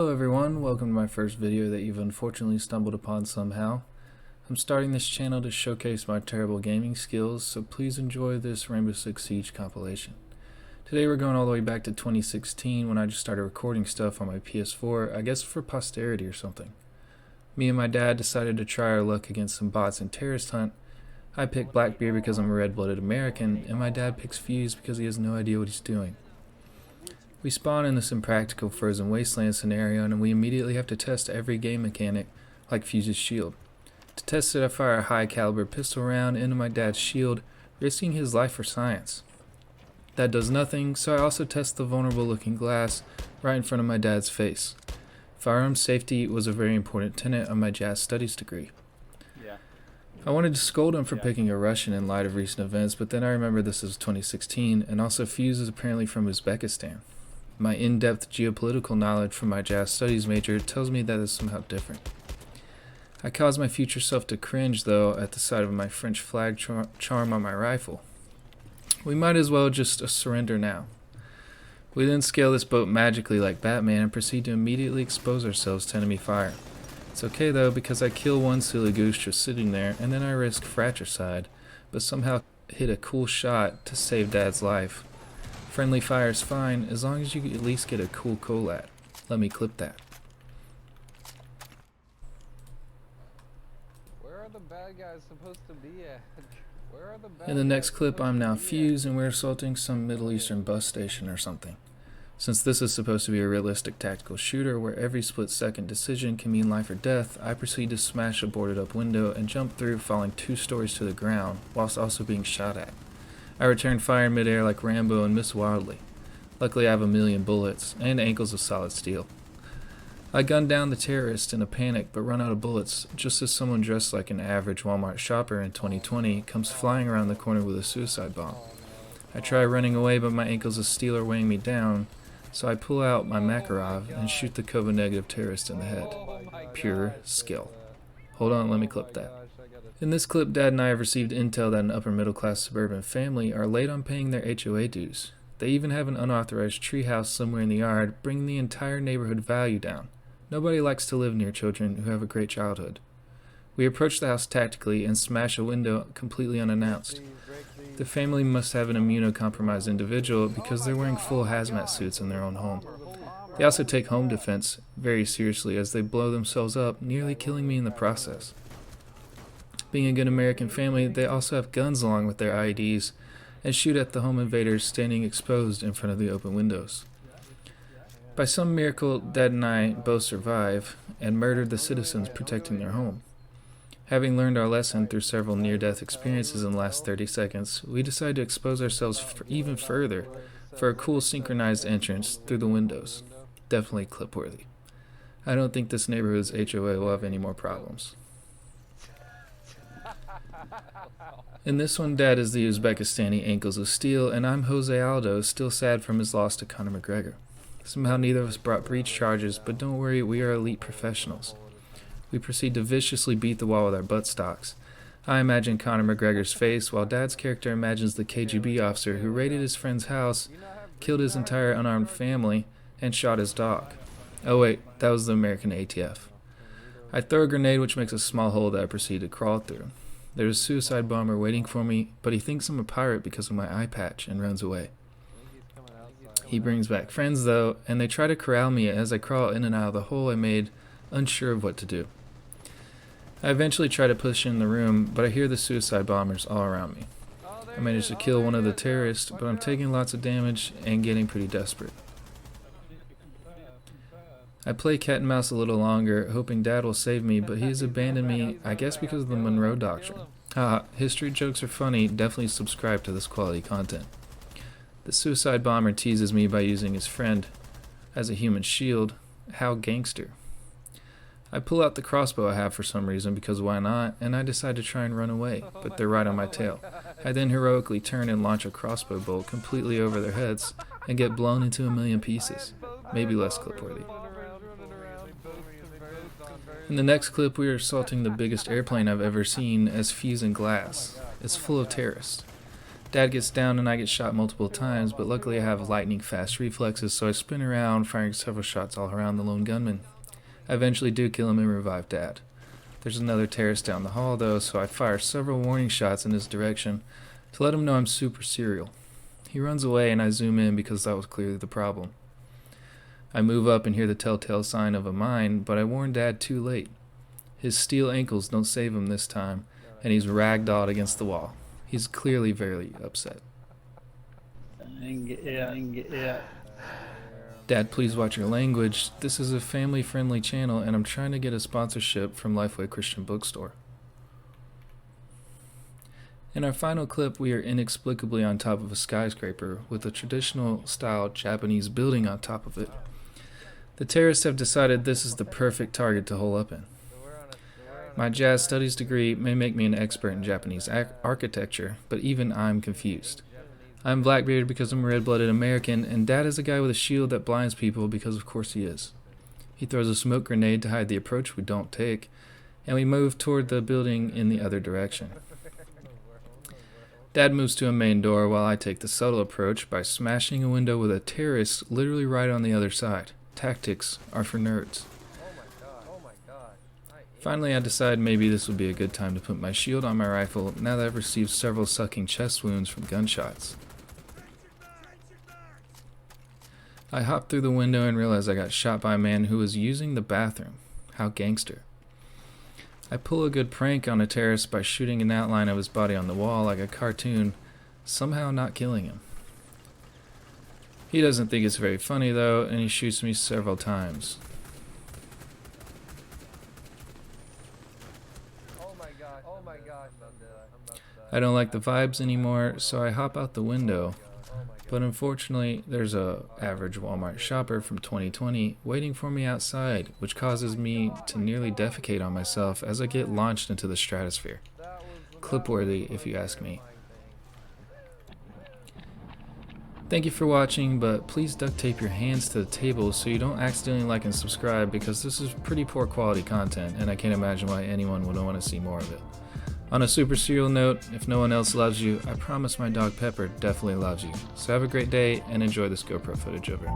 Hello everyone, welcome to my first video that you've unfortunately stumbled upon somehow. I'm starting this channel to showcase my terrible gaming skills, so please enjoy this Rainbow Six Siege compilation. Today we're going all the way back to 2016 when I just started recording stuff on my PS4, I guess for posterity or something. Me and my dad decided to try our luck against some bots in Terrorist Hunt. I picked Blackbeard because I'm a red-blooded American, and my dad picks Fuse because he has no idea what he's doing. We spawn in this impractical frozen wasteland scenario and we immediately have to test every game mechanic like Fuse's shield. To test it I fire a high caliber pistol round into my dad's shield, risking his life for science. That does nothing, so I also test the vulnerable looking glass right in front of my dad's face. Firearm safety was a very important tenet of my jazz studies degree. I wanted to scold him for picking a Russian in light of recent events, but then I remembered this is 2016 and also Fuse is apparently from Uzbekistan. My in-depth geopolitical knowledge from my jazz studies major tells me that is somehow different. I caused my future self to cringe though at the sight of my French flag charm on my rifle. We might as well just surrender now. We then scale this boat magically like Batman and proceed to immediately expose ourselves to enemy fire. It's okay though because I kill one silly goose just sitting there and then I risk fratricide, but somehow hit a cool shot to save Dad's life. Friendly fire is fine, as long as you at least get a cool collat. Let me clip that. Where are the bad guys supposed to be at? Where are the bad In the next guys clip I'm now supposed to be Fuse and we're assaulting some Middle Eastern bus station or something. Since this is supposed to be a realistic tactical shooter where every split-second decision can mean life or death, I proceed to smash a boarded-up window and jump through, falling 2 stories to the ground, whilst also being shot at. I return fire in midair like Rambo and miss wildly. Luckily I have 1,000,000 bullets, and ankles of solid steel. I gun down the terrorist in a panic but run out of bullets, just as someone dressed like an average Walmart shopper in 2020 comes flying around the corner with a suicide bomb. I try running away but my ankles of steel are weighing me down, so I pull out my Makarov and shoot the COVID-negative terrorist in the head. Pure skill. Hold on, let me clip that. In this clip, Dad and I have received intel that an upper-middle-class suburban family are late on paying their HOA dues. They even have an unauthorized treehouse somewhere in the yard, bringing the entire neighborhood value down. Nobody likes to live near children who have a great childhood. We approach the house tactically and smash a window completely unannounced. The family must have an immunocompromised individual because they're wearing full hazmat suits in their own home. They also take home defense very seriously as they blow themselves up, nearly killing me in the process. Being a good American family, they also have guns along with their IEDs and shoot at the home invaders standing exposed in front of the open windows. By some miracle, Dad and I both survive and murdered the citizens protecting their home. Having learned our lesson through several near-death experiences in the last 30 seconds, we decide to expose ourselves even further for a cool synchronized entrance through the windows. Definitely clip-worthy. I don't think this neighborhood's HOA will have any more problems. In this one, Dad is the Uzbekistani ankles of steel, and I'm Jose Aldo, still sad from his loss to Conor McGregor. Somehow neither of us brought breach charges, but don't worry, we are elite professionals. We proceed to viciously beat the wall with our buttstocks. I imagine Conor McGregor's face, while Dad's character imagines the KGB officer who raided his friend's house, killed his entire unarmed family, and shot his dog. Oh wait, that was the American ATF. I throw a grenade which makes a small hole that I proceed to crawl through. There's a suicide bomber waiting for me, but he thinks I'm a pirate because of my eye patch and runs away. He brings back friends though, and they try to corral me as I crawl in and out of the hole I made, unsure of what to do. I eventually try to push in the room, but I hear the suicide bombers all around me. I manage to kill one of the terrorists, but I'm taking lots of damage and getting pretty desperate. I play cat and mouse a little longer, hoping Dad will save me, but he has abandoned me, I guess because of the Monroe Doctrine. Haha, history jokes are funny, definitely subscribe to this quality content. The suicide bomber teases me by using his friend as a human shield. How gangster. I pull out the crossbow I have for some reason, because why not, and I decide to try and run away, but they're right on my tail. I then heroically turn and launch a crossbow bolt completely over their heads, and get blown into 1,000,000 pieces. Maybe less clip-worthy. In the next clip, we are assaulting the biggest airplane I've ever seen as Fuse and Glass. It's full of terrorists. Dad gets down and I get shot multiple times, but luckily I have lightning fast reflexes, so I spin around, firing several shots all around the lone gunman. I eventually do kill him and revive Dad. There's another terrorist down the hall though, so I fire several warning shots in his direction to let him know I'm super serial. He runs away and I zoom in because that was clearly the problem. I move up and hear the telltale sign of a mine, but I warn Dad too late. His steel ankles don't save him this time, and he's ragdolled against the wall. He's clearly very upset. Dad, please watch your language. This is a family-friendly channel, and I'm trying to get a sponsorship from Lifeway Christian Bookstore. In our final clip, we are inexplicably on top of a skyscraper with a traditional-style Japanese building on top of it. The terrorists have decided this is the perfect target to hole up in. My jazz studies degree may make me an expert in Japanese architecture, but even I'm confused. I'm black-bearded because I'm a red-blooded American, and Dad is a guy with a shield that blinds people because of course he is. He throws a smoke grenade to hide the approach we don't take, and we move toward the building in the other direction. Dad moves to a main door while I take the subtle approach by smashing a window with a terrorist literally right on the other side. Tactics are for nerds. Finally, I decide maybe this would be a good time to put my shield on my rifle now that I've received several sucking chest wounds from gunshots. I hop through the window and realize I got shot by a man who was using the bathroom. How gangster. I pull a good prank on a terrorist by shooting an outline of his body on the wall like a cartoon, somehow not killing him. He doesn't think it's very funny though, and he shoots me several times. I don't like the vibes anymore, so I hop out the window, but unfortunately there's a average Walmart shopper from 2020 waiting for me outside, which causes me to nearly defecate on myself as I get launched into the stratosphere. Clip-worthy if you ask me. Thank you for watching, but please duct tape your hands to the table so you don't accidentally like and subscribe, because this is pretty poor quality content and I can't imagine why anyone would want to see more of it. On a super serial note, if no one else loves you, I promise my dog Pepper definitely loves you. So have a great day and enjoy this GoPro footage over.